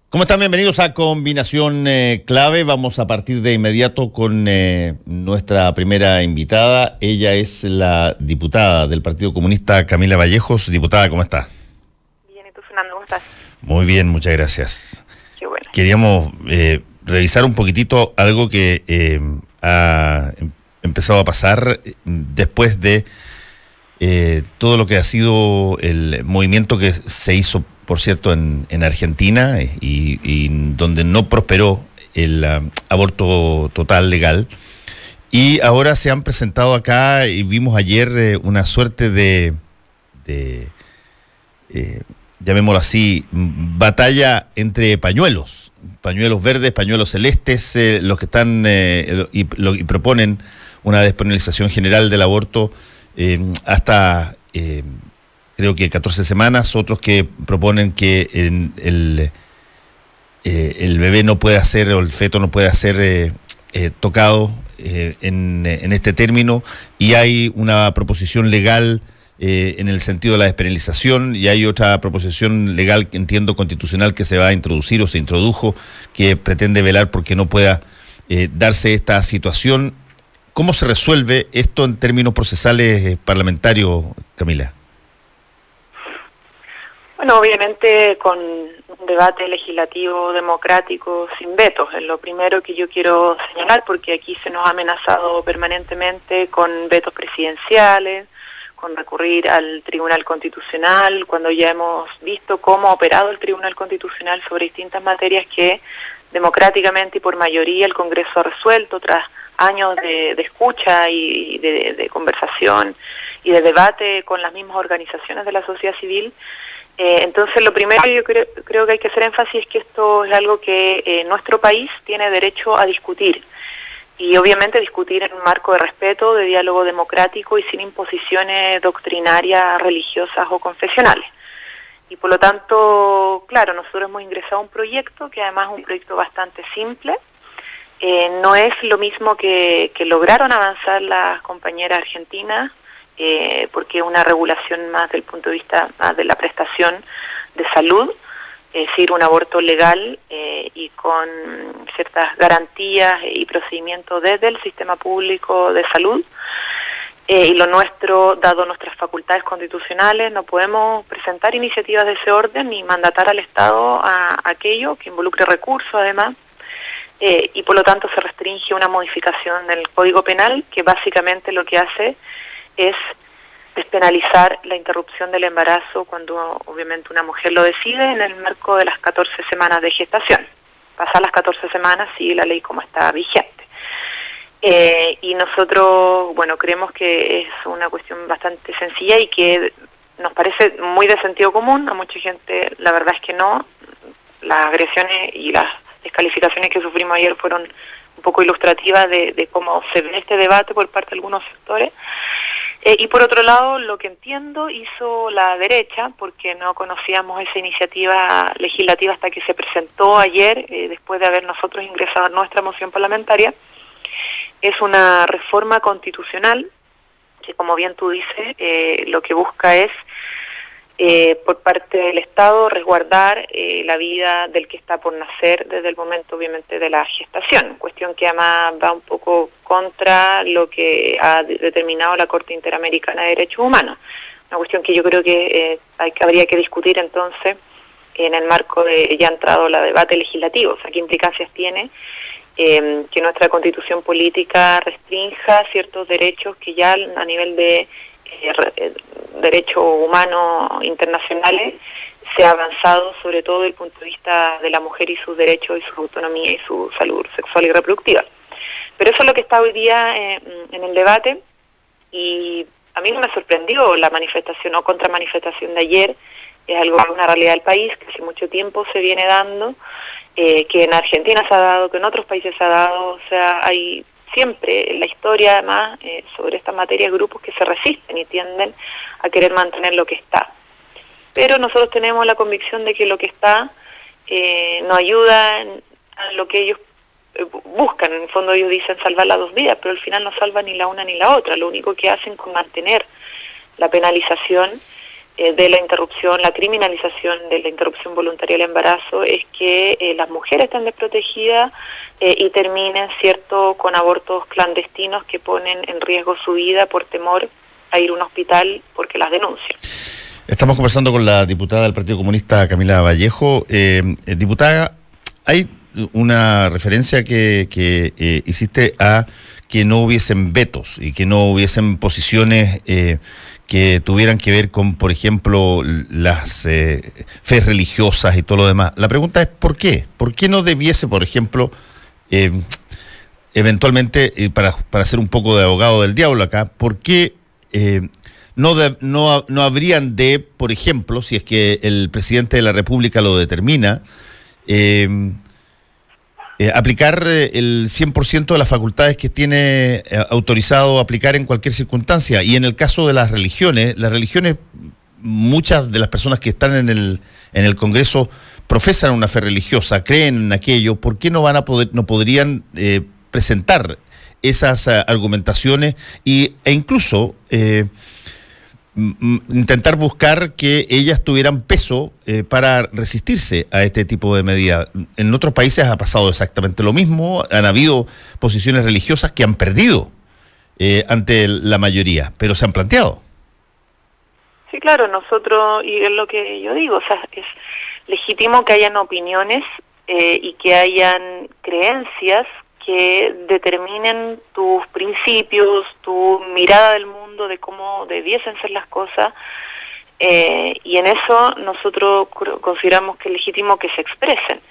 ¿Cómo están? Bienvenidos a Combinación Clave. Vamos a partir de inmediato con nuestra primera invitada. Ella es la diputada del Partido Comunista, Camila Vallejos. Diputada, ¿cómo está? Bien, ¿y tú, Fernando? ¿Cómo estás? Muy bien, muchas gracias. Qué bueno. Queríamos revisar un poquitito algo que ha empezado a pasar después de todo lo que ha sido el movimiento que se hizo, por cierto, en Argentina y donde no prosperó el aborto total legal. Y ahora se han presentado acá y vimos ayer una suerte de llamémoslo así, batalla entre pañuelos verdes, pañuelos celestes, los que están y proponen una despenalización general del aborto hasta creo que 14 semanas, otros que proponen que el bebé no puede ser, o el feto no puede ser tocado en este término, y hay una proposición legal en el sentido de la despenalización, y hay otra proposición legal, que entiendo constitucional, que se va a introducir o se introdujo, que pretende velar porque no pueda darse esta situación. ¿Cómo se resuelve esto en términos procesales parlamentarios, Camila? Bueno, obviamente con un debate legislativo democrático sin vetos. Es lo primero que yo quiero señalar, porque aquí se nos ha amenazado permanentemente con vetos presidenciales, con recurrir al Tribunal Constitucional, cuando ya hemos visto cómo ha operado el Tribunal Constitucional sobre distintas materias que democráticamente y por mayoría el Congreso ha resuelto tras años de escucha y de conversación y de debate con las mismas organizaciones de la sociedad civil. Entonces, lo primero que yo creo que hay que hacer énfasis es que esto es algo que nuestro país tiene derecho a discutir, y obviamente discutir en un marco de respeto, de diálogo democrático y sin imposiciones doctrinarias, religiosas o confesionales. Y por lo tanto, claro, nosotros hemos ingresado a un proyecto que además es un proyecto bastante simple. No es lo mismo que lograron avanzar las compañeras argentinas, porque es una regulación más del punto de vista más de la prestación de salud, es decir, un aborto legal y con ciertas garantías y procedimientos desde el sistema público de salud. Y lo nuestro, dado nuestras facultades constitucionales, no podemos presentar iniciativas de ese orden ni mandatar al Estado a aquello que involucre recursos, además. Y por lo tanto se restringe una modificación del Código Penal que básicamente lo que hace es despenalizar la interrupción del embarazo cuando obviamente una mujer lo decide en el marco de las 14 semanas de gestación. Pasar las 14 semanas sigue la ley como está vigente. Y nosotros, bueno, creemos que es una cuestión bastante sencilla y que nos parece muy de sentido común. A mucha gente la verdad es que no. Las agresiones y las descalificaciones que sufrimos ayer fueron un poco ilustrativas de cómo se ve este debate por parte de algunos sectores. Y por otro lado, lo que entiendo hizo la derecha, porque no conocíamos esa iniciativa legislativa hasta que se presentó ayer, después de haber nosotros ingresado nuestra moción parlamentaria, es una reforma constitucional que, como bien tú dices, lo que busca es por parte del Estado resguardar la vida del que está por nacer desde el momento obviamente de la gestación, cuestión que además va un poco contra lo que ha determinado la Corte Interamericana de Derechos Humanos, una cuestión que yo creo que habría que discutir entonces en el marco de ya entrado la debate legislativo, o sea, qué implicancias tiene que nuestra Constitución política restrinja ciertos derechos que ya a nivel de derechos humanos internacionales se ha avanzado, sobre todo desde el punto de vista de la mujer y sus derechos y su autonomía y su salud sexual y reproductiva. Pero eso es lo que está hoy día en el debate, y a mí no me sorprendió la manifestación o contramanifestación de ayer. Es algo, una realidad del país que hace mucho tiempo se viene dando, que en Argentina se ha dado, que en otros países se ha dado. O sea, hay siempre en la historia, además, sobre esta materia, grupos que se resisten y tienden a querer mantener lo que está. Pero nosotros tenemos la convicción de que lo que está no ayuda a lo que ellos buscan. En el fondo ellos dicen salvar las dos vidas, pero al final no salvan ni la una ni la otra. Lo único que hacen con mantener la penalización de la interrupción, la criminalización de la interrupción voluntaria del embarazo, es que las mujeres están desprotegidas y terminen, ¿cierto?, con abortos clandestinos que ponen en riesgo su vida por temor a ir a un hospital porque las denuncian. Estamos conversando con la diputada del Partido Comunista, Camila Vallejo. Diputada, hay una referencia que hiciste a que no hubiesen vetos y que no hubiesen posiciones que tuvieran que ver con, por ejemplo, las fes religiosas y todo lo demás. La pregunta es ¿por qué? ¿Por qué no debiese, por ejemplo, eventualmente, para ser un poco de abogado del diablo acá, ¿por qué no habrían de, por ejemplo, si es que el presidente de la República lo determina, aplicar el 100% de las facultades que tiene autorizado aplicar en cualquier circunstancia? Y en el caso de las religiones, muchas de las personas que están en el Congreso profesan una fe religiosa, creen en aquello. ¿Por qué no podrían presentar esas argumentaciones e incluso intentar buscar que ellas tuvieran peso para resistirse a este tipo de medidas? En otros países ha pasado exactamente lo mismo. Han habido posiciones religiosas que han perdido ante la mayoría, pero se han planteado. Sí, claro, nosotros, y es lo que yo digo, o sea, es legítimo que hayan opiniones y que hayan creencias que determinen tus principios, tu mirada del mundo, de cómo debiesen ser las cosas, y en eso nosotros consideramos que es legítimo que se expresen.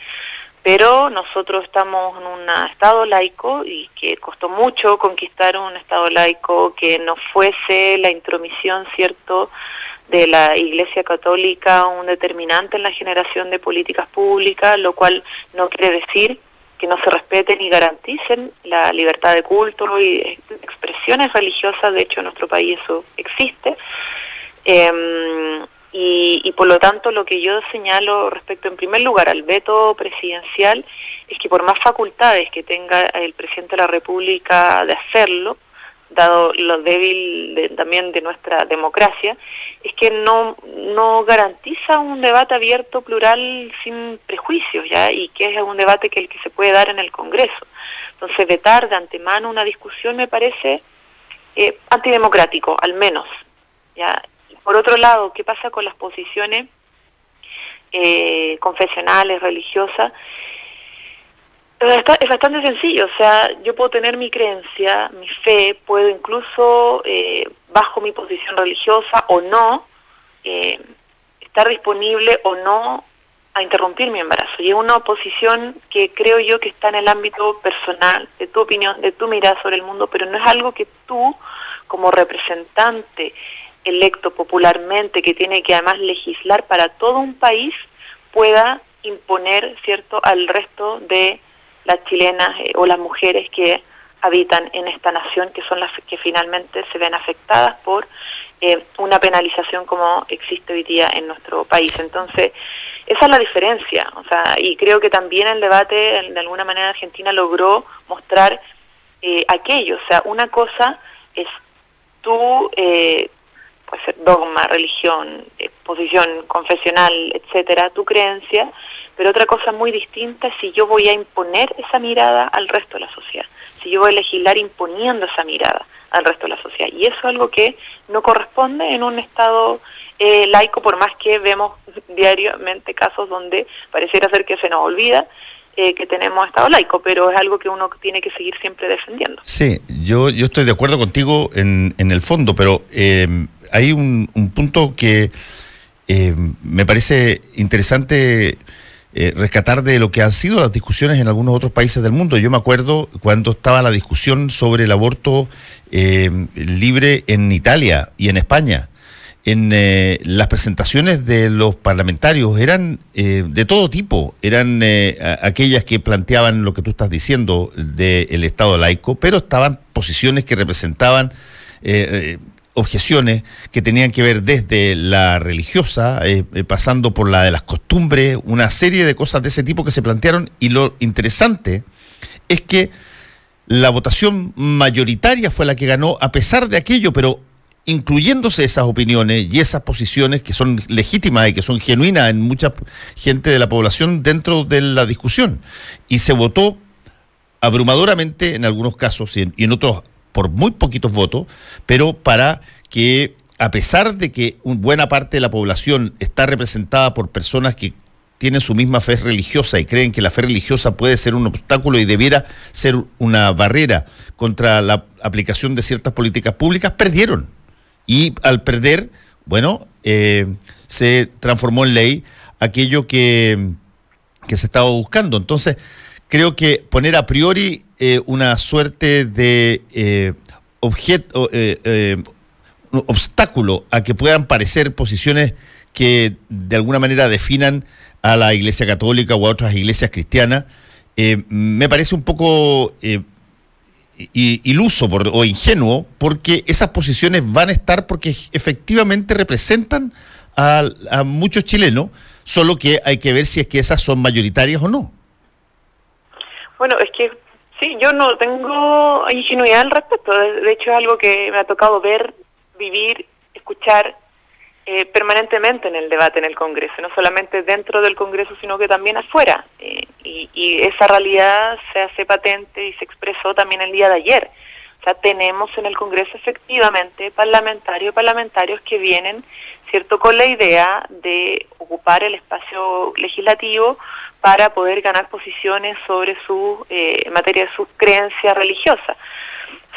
Pero nosotros estamos en un Estado laico y que costó mucho conquistar un Estado laico que no fuese la intromisión, ¿cierto?, de la Iglesia Católica un determinante en la generación de políticas públicas, lo cual no quiere decir que no se respeten y garanticen la libertad de culto y expresiones religiosas. De hecho, en nuestro país eso existe. Y por lo tanto, lo que yo señalo respecto, en primer lugar, al veto presidencial, es que por más facultades que tenga el presidente de la República de hacerlo, dado lo débil también de nuestra democracia, es que no garantiza un debate abierto, plural, sin prejuicios, ¿ya? Y que es un debate que el que se puede dar en el Congreso. Entonces, vetar de antemano una discusión me parece antidemocrático, al menos, ¿ya? Por otro lado, ¿qué pasa con las posiciones confesionales, religiosas? Es bastante sencillo, o sea, yo puedo tener mi creencia, mi fe, puedo incluso, bajo mi posición religiosa o no, estar disponible o no a interrumpir mi embarazo. Y es una posición que creo yo que está en el ámbito personal, de tu opinión, de tu mirada sobre el mundo, pero no es algo que tú, como representante electo popularmente, que tiene que además legislar para todo un país, pueda imponer, ¿cierto?, al resto de las chilenas o las mujeres que habitan en esta nación, que son las que finalmente se ven afectadas por una penalización como existe hoy día en nuestro país. Entonces, esa es la diferencia, o sea, y creo que también el debate, de alguna manera, Argentina logró mostrar aquello. O sea, una cosa es tú, puede ser dogma, religión, posición confesional, etcétera, tu creencia, pero otra cosa muy distinta es si yo voy a imponer esa mirada al resto de la sociedad, si yo voy a legislar imponiendo esa mirada al resto de la sociedad. Y eso es algo que no corresponde en un Estado laico, por más que vemos diariamente casos donde pareciera ser que se nos olvida que tenemos Estado laico, pero es algo que uno tiene que seguir siempre defendiendo. Sí, yo estoy de acuerdo contigo en el fondo, pero hay un punto que me parece interesante rescatar de lo que han sido las discusiones en algunos otros países del mundo. Yo me acuerdo cuando estaba la discusión sobre el aborto libre en Italia y en España. En las presentaciones de los parlamentarios eran de todo tipo, eran aquellas que planteaban lo que tú estás diciendo del Estado laico, pero estaban posiciones que representaban objeciones que tenían que ver desde la religiosa, pasando por la de las costumbres, una serie de cosas de ese tipo que se plantearon, y lo interesante es que la votación mayoritaria fue la que ganó a pesar de aquello, pero incluyéndose esas opiniones y esas posiciones que son legítimas y que son genuinas en mucha gente de la población dentro de la discusión. Y se votó abrumadoramente en algunos casos y en otros por muy poquitos votos, pero para que, a pesar de que buena parte de la población está representada por personas que tienen su misma fe religiosa y creen que la fe religiosa puede ser un obstáculo y debiera ser una barrera contra la aplicación de ciertas políticas públicas, perdieron. Y al perder, bueno, se transformó en ley aquello que se estaba buscando. Entonces, creo que poner a priori una suerte de obstáculo a que puedan parecer posiciones que de alguna manera definan a la Iglesia Católica o a otras iglesias cristianas, me parece un poco iluso o ingenuo, porque esas posiciones van a estar porque efectivamente representan a muchos chilenos, solo que hay que ver si es que esas son mayoritarias o no. Bueno, es que sí, yo no tengo ingenuidad al respecto. De hecho, es algo que me ha tocado ver, vivir, escuchar permanentemente en el debate en el Congreso, no solamente dentro del Congreso, sino que también afuera. Y esa realidad se hace patente y se expresó también el día de ayer. O sea, tenemos en el Congreso efectivamente parlamentarios que vienen, ¿cierto?, con la idea de ocupar el espacio legislativo para poder ganar posiciones sobre su en materia de su creencia religiosa,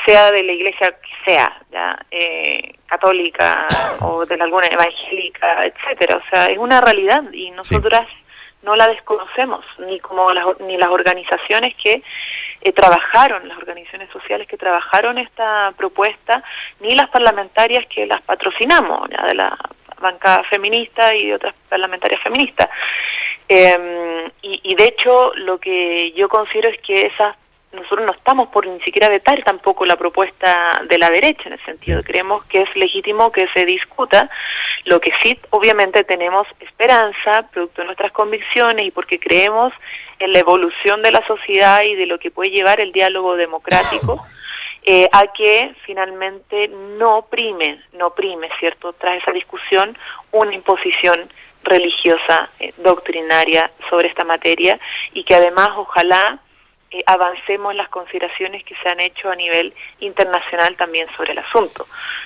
sea de la iglesia que sea, ¿ya? Católica o de alguna evangélica, etcétera. O sea, es una realidad y nosotras no la desconocemos, ni las organizaciones que trabajaron, las organizaciones sociales que trabajaron esta propuesta, ni las parlamentarias que las patrocinamos, ¿ya?, de la bancada feminista y de otras parlamentarias feministas. Y de hecho, lo que yo considero es que nosotros no estamos por ni siquiera vetar tampoco la propuesta de la derecha, en el sentido, creemos que es legítimo que se discuta. Lo que sí, obviamente, tenemos esperanza, producto de nuestras convicciones y porque creemos en la evolución de la sociedad y de lo que puede llevar el diálogo democrático, a que finalmente no prime, ¿cierto?, tras esa discusión, una imposición religiosa, doctrinaria sobre esta materia, y que además ojalá avancemos en las consideraciones que se han hecho a nivel internacional también sobre el asunto.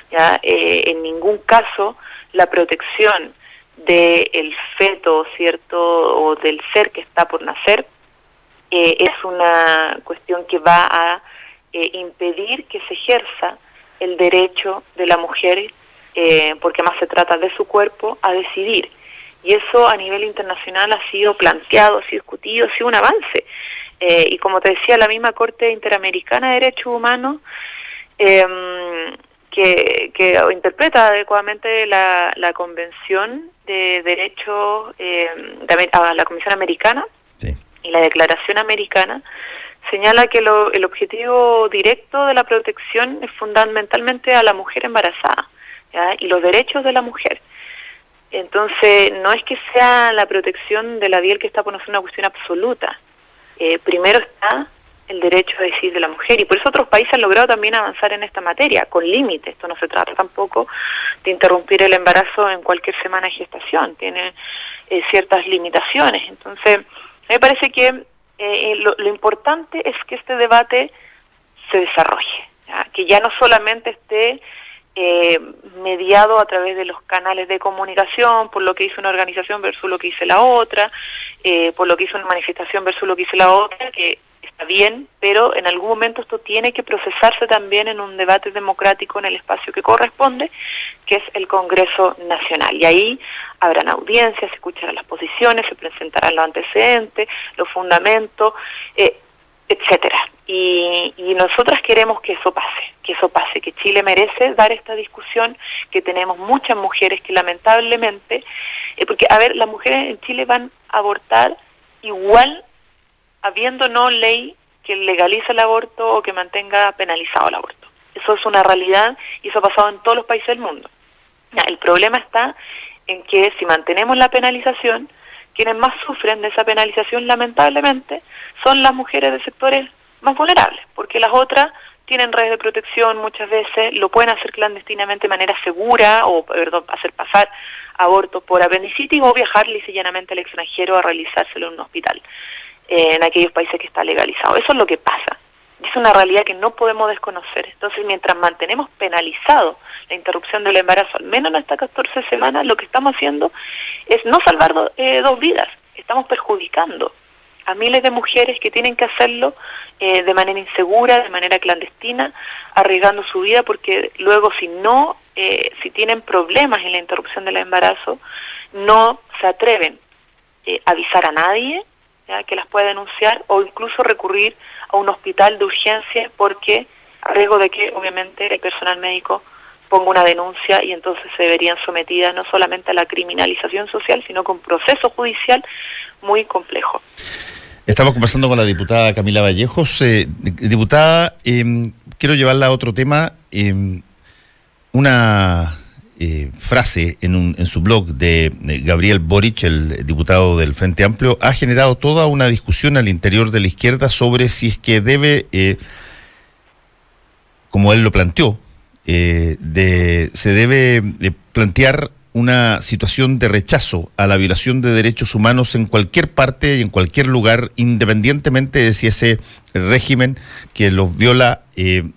¿Ya? En ningún caso la protección del feto, ¿cierto?, o del ser que está por nacer, es una cuestión que va a impedir que se ejerza el derecho de la mujer, porque más se trata de su cuerpo, a decidir. Y eso a nivel internacional ha sido planteado, ha sido discutido, ha sido un avance. Y como te decía, la misma Corte Interamericana de Derechos Humanos, que interpreta adecuadamente la Convención de Derechos, la Comisión Americana, sí, y la Declaración Americana, señala que el objetivo directo de la protección es fundamentalmente a la mujer embarazada, ¿ya?, y los derechos de la mujer. Entonces, no es que sea la protección de la vida que está por nosotros una cuestión absoluta. Primero está el derecho a decidir de la mujer, y por eso otros países han logrado también avanzar en esta materia, con límites. Esto no se trata tampoco de interrumpir el embarazo en cualquier semana de gestación, tiene ciertas limitaciones. Entonces, me parece que lo importante es que este debate se desarrolle, ¿ya?, que ya no solamente esté mediado a través de los canales de comunicación, por lo que hizo una organización versus lo que hizo la otra, por lo que hizo una manifestación versus lo que hizo la otra, que está bien, pero en algún momento esto tiene que procesarse también en un debate democrático en el espacio que corresponde, que es el Congreso Nacional. Y ahí habrán audiencias, se escucharán las posiciones, se presentarán los antecedentes, los fundamentos, etcétera. Y nosotras queremos que eso pase, que Chile merece dar esta discusión, que tenemos muchas mujeres que lamentablemente, porque, a ver, las mujeres en Chile van a abortar igual habiendo no ley que legalice el aborto o que mantenga penalizado el aborto. Eso es una realidad y eso ha pasado en todos los países del mundo. Ya, el problema está en que si mantenemos la penalización, quienes más sufren de esa penalización, lamentablemente, son las mujeres de sectores más vulnerables, porque las otras tienen redes de protección muchas veces, lo pueden hacer clandestinamente de manera segura, o perdón, hacer pasar abortos por apendicitis o viajar lisa y llanamente al extranjero a realizárselo en un hospital, en aquellos países que está legalizado. Eso es lo que pasa. Es una realidad que no podemos desconocer. Entonces, mientras mantenemos penalizado la interrupción del embarazo, al menos en estas 14 semanas, lo que estamos haciendo es no salvar dos vidas, estamos perjudicando a miles de mujeres que tienen que hacerlo de manera insegura, de manera clandestina, arriesgando su vida, porque luego si tienen problemas en la interrupción del embarazo, no se atreven a avisar a nadie, ¿ya?, que las pueda denunciar, o incluso recurrir a un hospital de urgencia, porque a riesgo de que obviamente el personal médico ponga una denuncia y entonces se verían sometidas no solamente a la criminalización social, sino con un proceso judicial muy complejo. Estamos conversando con la diputada Camila Vallejos. Diputada, quiero llevarla a otro tema. Una frase en su blog de Gabriel Boric, el diputado del Frente Amplio, ha generado toda una discusión al interior de la izquierda sobre si es que debe, como él lo planteó, se debe plantear una situación de rechazo a la violación de derechos humanos en cualquier parte y en cualquier lugar, independientemente de si ese régimen que los viola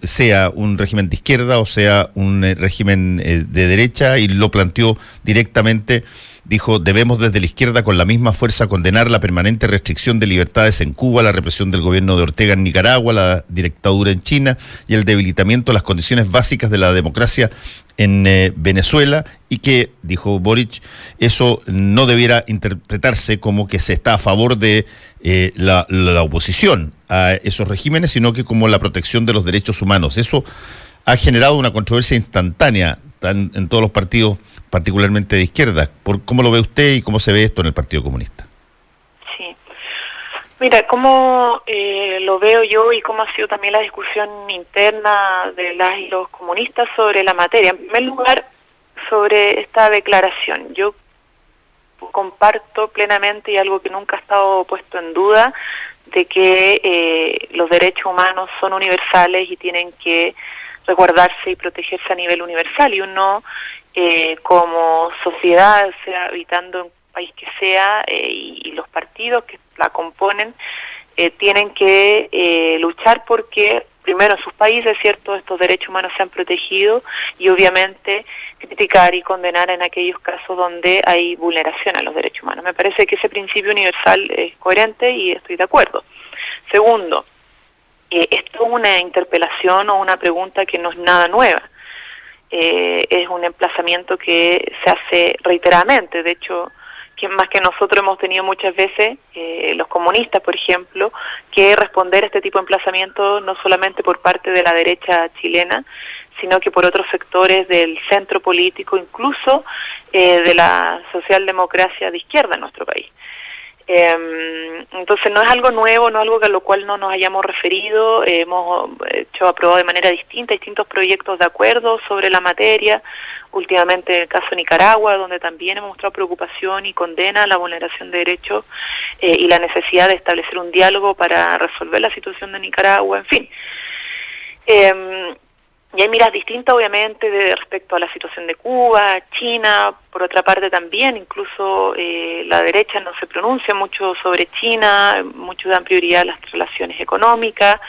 sea un régimen de izquierda o sea un régimen de derecha, y lo planteó directamente. Dijo: debemos desde la izquierda con la misma fuerza condenar la permanente restricción de libertades en Cuba, la represión del gobierno de Ortega en Nicaragua, la dictadura en China y el debilitamiento de las condiciones básicas de la democracia en Venezuela, y que, dijo Boric, eso no debiera interpretarse como que se está a favor de la oposición a esos regímenes, sino que como la protección de los derechos humanos. Eso ha generado una controversia instantánea en todos los partidos, particularmente de izquierda. ¿Cómo lo ve usted y cómo se ve esto en el Partido Comunista? Sí. Mira, cómo lo veo yo y cómo ha sido también la discusión interna de las y los comunistas sobre la materia. En primer lugar, sobre esta declaración. Yo comparto plenamente, y algo que nunca ha estado puesto en duda, de que los derechos humanos son universales y tienen que resguardarse y protegerse a nivel universal, y uno como sociedad, o sea, habitando en un país que sea, y los partidos que la componen, tienen que luchar porque primero en sus países, cierto, estos derechos humanos sean protegidos, y obviamente criticar y condenar en aquellos casos donde hay vulneración a los derechos humanos. Me parece que ese principio universal es coherente y estoy de acuerdo. Segundo, esto es una interpelación o una pregunta que no es nada nueva. Es un emplazamiento que se hace reiteradamente. De hecho, que más que nosotros hemos tenido muchas veces, los comunistas, por ejemplo, que responder a este tipo de emplazamiento no solamente por parte de la derecha chilena, sino que por otros sectores del centro político, incluso de la socialdemocracia de izquierda en nuestro país. Entonces no es algo nuevo, no es algo a lo cual no nos hayamos referido. Hemos aprobado de manera distinta distintos proyectos de acuerdo sobre la materia, últimamente en el caso de Nicaragua, donde también hemos mostrado preocupación y condena a la vulneración de derechos y la necesidad de establecer un diálogo para resolver la situación de Nicaragua, en fin. Y hay miras distintas, obviamente, respecto a la situación de Cuba, China. Por otra parte también, incluso la derecha no se pronuncia mucho sobre China, muchos dan prioridad a las relaciones económicas,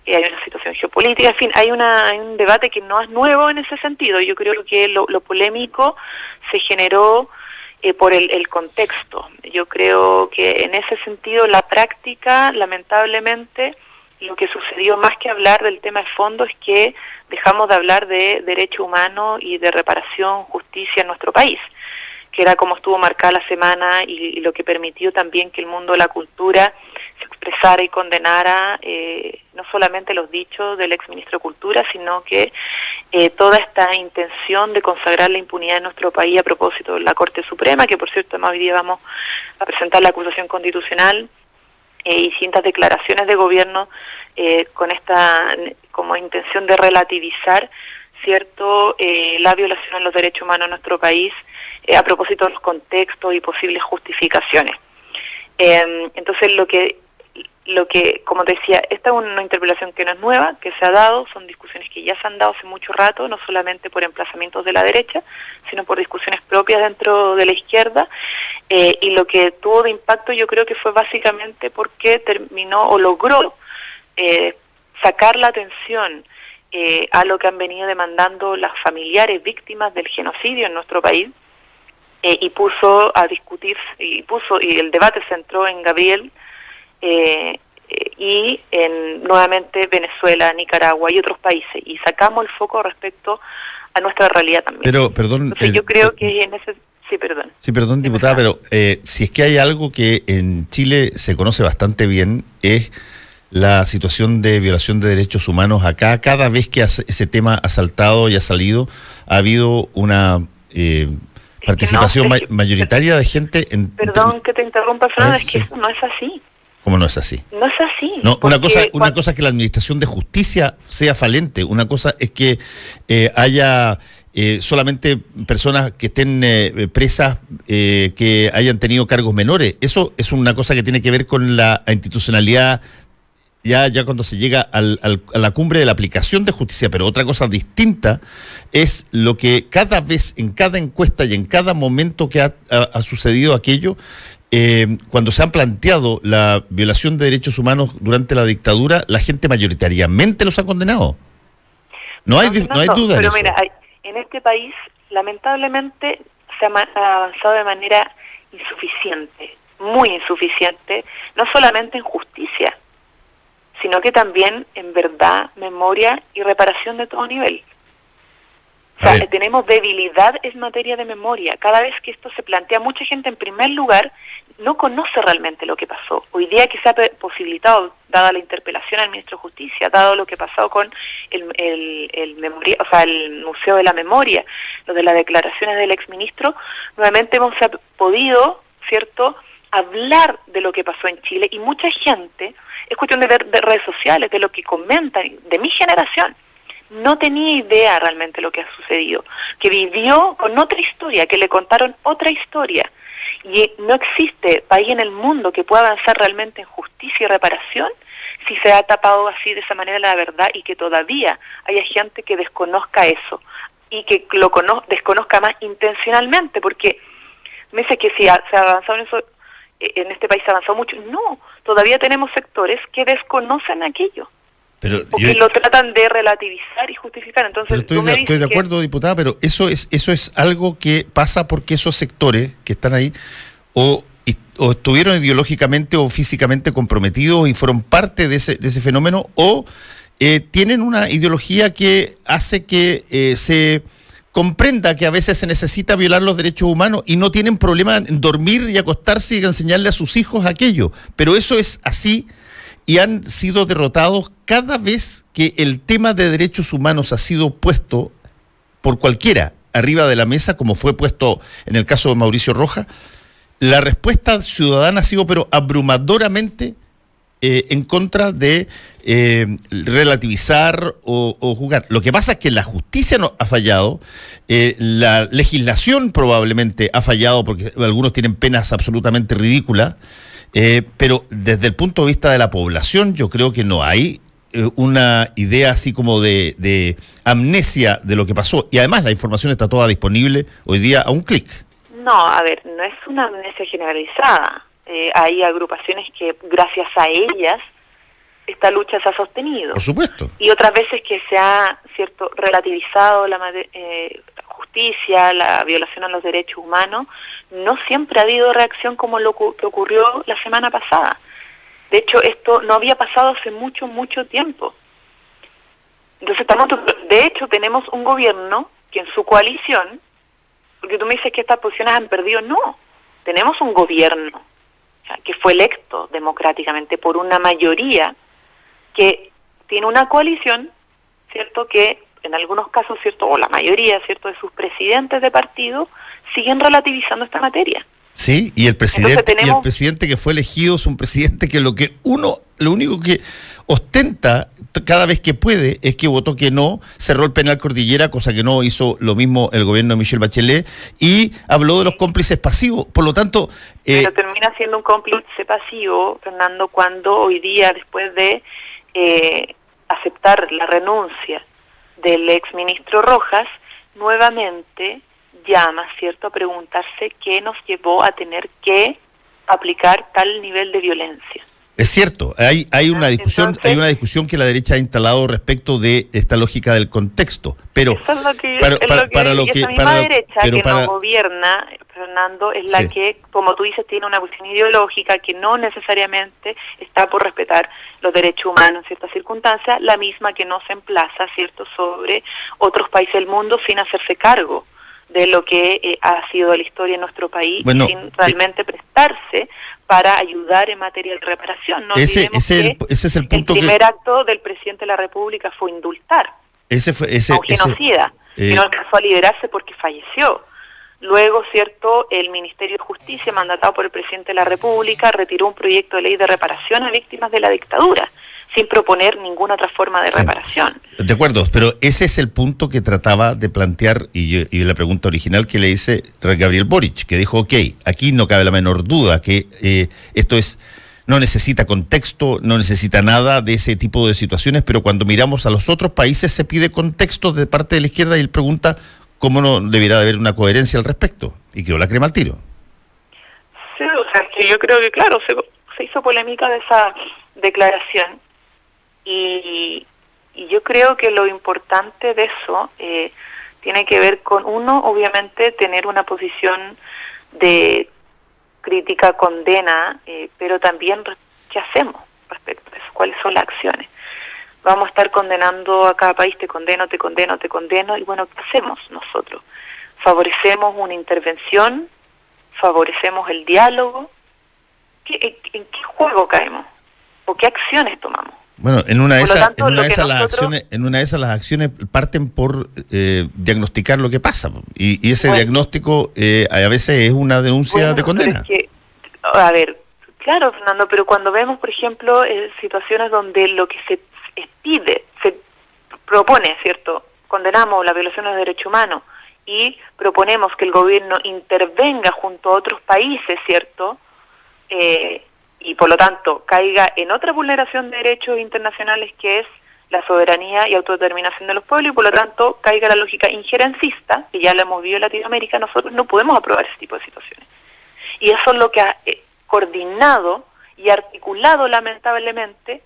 hay una situación geopolítica, en fin, hay un debate que no es nuevo en ese sentido. Yo creo que lo polémico se generó por el contexto. Yo creo que en ese sentido la práctica, lamentablemente, lo que sucedió, más que hablar del tema de fondo, es que dejamos de hablar de derechos humanos y de reparación, justicia en nuestro país, que era como estuvo marcada la semana y lo que permitió también que el mundo de la cultura se expresara y condenara no solamente los dichos del exministro de Cultura, sino que toda esta intención de consagrar la impunidad en nuestro país a propósito de la Corte Suprema, que por cierto además hoy día vamos a presentar la acusación constitucional, y distintas declaraciones de gobierno con esta como intención de relativizar, cierto, la violación a los derechos humanos en nuestro país a propósito de los contextos y posibles justificaciones. Entonces lo que lo que, como te decía, esta es una interpelación que no es nueva, que se ha dado, son discusiones que ya se han dado hace mucho rato, no solamente por emplazamientos de la derecha, sino por discusiones propias dentro de la izquierda, y lo que tuvo de impacto yo creo que fue básicamente porque terminó o logró sacar la atención a lo que han venido demandando las familiares víctimas del genocidio en nuestro país, y puso a discutir, y el debate se centró en Gabriel, y en nuevamente Venezuela, Nicaragua y otros países, y sacamos el foco respecto a nuestra realidad también. Pero, perdón... Entonces, yo creo que en ese... Sí, perdón. Sí, perdón, diputada, pero si es que hay algo que en Chile se conoce bastante bien, es la situación de violación de derechos humanos acá. Cada vez que ese tema ha saltado y ha salido, ha habido una participación mayoritaria de gente... Perdón que te interrumpa, Fernando, es que eso no es así. ¿Cómo no es así? No es así. No, una cosa es que la administración de justicia sea falente, una cosa es que haya solamente personas que estén presas que hayan tenido cargos menores. Eso es una cosa que tiene que ver con la institucionalidad ya cuando se llega a la cumbre de la aplicación de justicia, pero otra cosa distinta es lo que cada vez, en cada encuesta y en cada momento que ha sucedido aquello, cuando se han planteado la violación de derechos humanos durante la dictadura, la gente mayoritariamente los ha condenado. No hay duda. Pero mira, en este país, lamentablemente, se ha avanzado de manera insuficiente, muy insuficiente, no solamente en justicia, sino que también en verdad, memoria y reparación de todo nivel. O sea, tenemos debilidad en materia de memoria. Cada vez que esto se plantea, mucha gente en primer lugar no conoce realmente lo que pasó. Hoy día que se ha posibilitado, dada la interpelación al ministro de Justicia, dado lo que pasó con el Museo de la Memoria, lo de las declaraciones del exministro, nuevamente hemos podido, ¿cierto?, hablar de lo que pasó en Chile, y mucha gente, es cuestión de ver de redes sociales, de lo que comentan, de mi generación, no tenía idea realmente lo que ha sucedido, que vivió con otra historia, que le contaron otra historia, y no existe país en el mundo que pueda avanzar realmente en justicia y reparación si se ha tapado así de esa manera la verdad, y que todavía haya gente que desconozca eso, y que lo desconozca más intencionalmente, porque me dice que si se ha avanzado en eso, en este país se ha avanzado mucho. No, todavía tenemos sectores que desconocen aquello. Porque lo tratan de relativizar y justificar. Entonces, estoy de acuerdo, diputada, pero eso es algo que pasa porque esos sectores que están ahí o estuvieron ideológicamente o físicamente comprometidos y fueron parte de ese fenómeno, o tienen una ideología que hace que se comprenda que a veces se necesita violar los derechos humanos y no tienen problema en dormir y acostarse y enseñarle a sus hijos aquello. Pero eso es así, y han sido derrotados cada vez que el tema de derechos humanos ha sido puesto por cualquiera arriba de la mesa, como fue puesto en el caso de Mauricio Rojas. La respuesta ciudadana ha sido pero abrumadoramente en contra de relativizar o juzgar. Lo que pasa es que la justicia no ha fallado, la legislación probablemente ha fallado porque algunos tienen penas absolutamente ridículas, pero desde el punto de vista de la población yo creo que no hay una idea así como de amnesia de lo que pasó, y además la información está toda disponible hoy día a un clic. No, a ver, no es una amnesia generalizada. Hay agrupaciones que gracias a ellas esta lucha se ha sostenido. Por supuesto. Y otras veces que se ha, cierto, relativizado la justicia, la violación a los derechos humanos, no siempre ha habido reacción como lo que ocurrió la semana pasada. De hecho, esto no había pasado hace mucho, mucho tiempo. Entonces, de hecho, tenemos un gobierno que en su coalición, porque tú me dices que estas posiciones han perdido, no, tenemos un gobierno que fue electo democráticamente por una mayoría que tiene una coalición, ¿cierto?, que en algunos casos, ¿cierto?, o la mayoría, ¿cierto?, de sus presidentes de partido siguen relativizando esta materia. Sí, y el presidente que fue elegido es un presidente que lo que uno lo único que ostenta cada vez que puede es que votó que no, cerró el penal Cordillera, cosa que no hizo lo mismo el gobierno de Michelle Bachelet, y habló de los cómplices pasivos. Por lo tanto... Pero termina siendo un cómplice pasivo, Fernando, cuando hoy día, después de aceptar la renuncia del exministro Rojas, nuevamente llama, ¿cierto?, a preguntarse qué nos llevó a tener que aplicar tal nivel de violencia. Es cierto, hay una discusión, Entonces, hay una discusión que la derecha ha instalado respecto de esta lógica del contexto, pero eso es lo que, para lo que esa misma derecha pero que para, no gobierna, Fernando, es la que, como tú dices, tiene una cuestión ideológica que no necesariamente está por respetar los derechos humanos en ciertas circunstancias, la misma que no se emplaza, ¿cierto?, sobre otros países del mundo sin hacerse cargo de lo que ha sido la historia en nuestro país, bueno, sin realmente prestarse para ayudar en materia de reparación. No ese es el punto. El primer acto del presidente de la República fue indultar a un genocida, que no alcanzó a liberarse porque falleció. Luego, cierto, el Ministerio de Justicia, mandatado por el presidente de la República, retiró un proyecto de ley de reparación a víctimas de la dictadura, sin proponer ninguna otra forma de reparación. De acuerdo, pero ese es el punto que trataba de plantear y la pregunta original que le hice Gabriel Boric, que dijo, ok, aquí no cabe la menor duda que esto no necesita contexto, no necesita nada de ese tipo de situaciones, pero cuando miramos a los otros países se pide contexto de parte de la izquierda y él pregunta cómo no debería haber una coherencia al respecto, y quedó la crema al tiro. Sí, o sea, que yo creo que, claro, se hizo polémica de esa declaración. Y yo creo que lo importante de eso tiene que ver con, uno, obviamente, tener una posición de crítica, condena, pero también qué hacemos respecto a eso, cuáles son las acciones. Vamos a estar condenando a cada país, te condeno, te condeno, te condeno, y bueno, ¿qué hacemos nosotros? ¿Favorecemos una intervención? ¿Favorecemos el diálogo? ¿En qué juego caemos? ¿O qué acciones tomamos? Bueno, en una de esas las acciones parten por diagnosticar lo que pasa, y ese diagnóstico a veces es una denuncia de condena. A ver, claro, Fernando, pero cuando vemos, por ejemplo, situaciones donde lo que se pide, se propone, ¿cierto?, condenamos la violación de los derechos humanos y proponemos que el gobierno intervenga junto a otros países, ¿cierto?, y por lo tanto caiga en otra vulneración de derechos internacionales que es la soberanía y autodeterminación de los pueblos, y por lo tanto caiga la lógica injerencista, que ya la hemos vivido en Latinoamérica. Nosotros no podemos aprobar ese tipo de situaciones. Y eso es lo que ha coordinado y articulado lamentablemente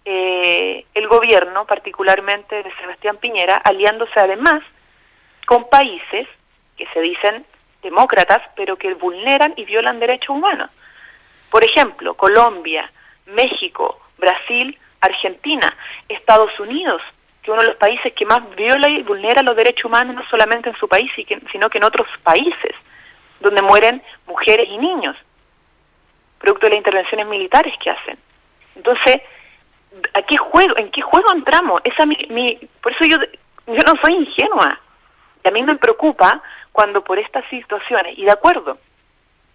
el gobierno, particularmente de Sebastián Piñera, aliándose además con países que se dicen demócratas, pero que vulneran y violan derechos humanos. Por ejemplo, Colombia, México, Brasil, Argentina, Estados Unidos, que es uno de los países que más viola y vulnera los derechos humanos, no solamente en su país, sino que en otros países, donde mueren mujeres y niños, producto de las intervenciones militares que hacen. Entonces, ¿en qué juego entramos? Por eso yo no soy ingenua. Y a mí me preocupa cuando por estas situaciones, y de acuerdo,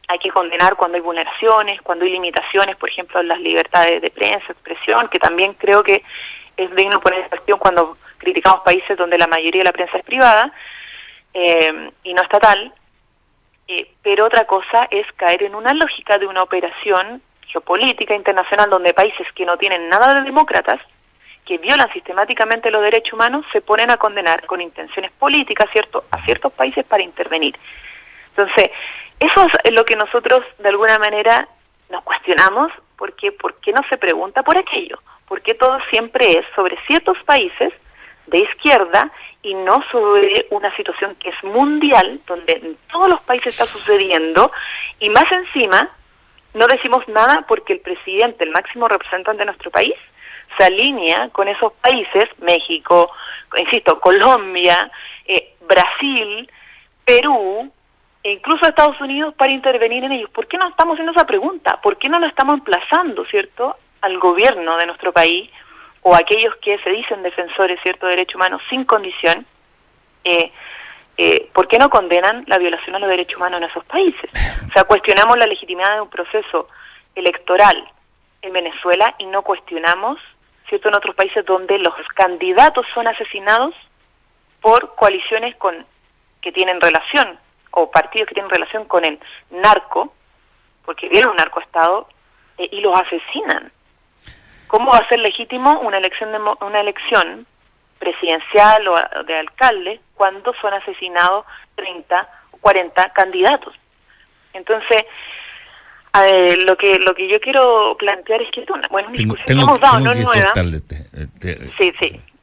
hay que condenar cuando hay vulneraciones, cuando hay limitaciones, por ejemplo, en las libertades de prensa, expresión, que también creo que es digno poner en cuestión cuando criticamos países donde la mayoría de la prensa es privada y no estatal, pero otra cosa es caer en una lógica de una operación geopolítica internacional donde países que no tienen nada de demócratas, que violan sistemáticamente los derechos humanos, se ponen a condenar con intenciones políticas, ¿cierto?, a ciertos países para intervenir. Entonces, eso es lo que nosotros de alguna manera nos cuestionamos, porque ¿por qué no se pregunta por aquello? ¿Por qué todo siempre es sobre ciertos países de izquierda y no sobre una situación que es mundial, donde en todos los países está sucediendo, y más encima no decimos nada porque el presidente, el máximo representante de nuestro país, se alinea con esos países, México, insisto, Colombia, Brasil, Perú, e incluso Estados Unidos, para intervenir en ellos? ¿Por qué no estamos haciendo esa pregunta? ¿Por qué no lo estamos emplazando, cierto, al gobierno de nuestro país, o a aquellos que se dicen defensores, cierto, de derechos humanos sin condición? ¿Por qué no condenan la violación a los derechos humanos en esos países? O sea, cuestionamos la legitimidad de un proceso electoral en Venezuela y no cuestionamos, ¿cierto?, en otros países donde los candidatos son asesinados por coaliciones que tienen relación, o partidos que tienen relación con el narco, porque viene un narcoestado, y los asesinan. ¿Cómo va a ser legítimo una elección presidencial o de alcalde cuando son asesinados 30 o 40 candidatos? Entonces, lo que yo quiero plantear es que es una discusión que hemos dado, no es nueva. Sí,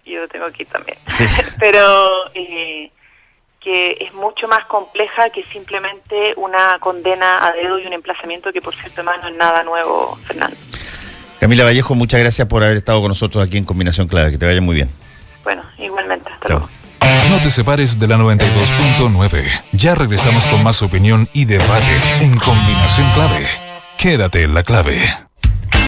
yo tengo que ir también. Sí. Pero que es mucho más compleja que simplemente una condena a dedo y un emplazamiento que, por cierto, no es nada nuevo, Fernando. Camila Vallejo, muchas gracias por haber estado con nosotros aquí en Combinación Clave. Que te vaya muy bien. Bueno, igualmente. Hasta luego. No te separes de la 92.9. Ya regresamos con más opinión y debate en Combinación Clave. Quédate en la clave.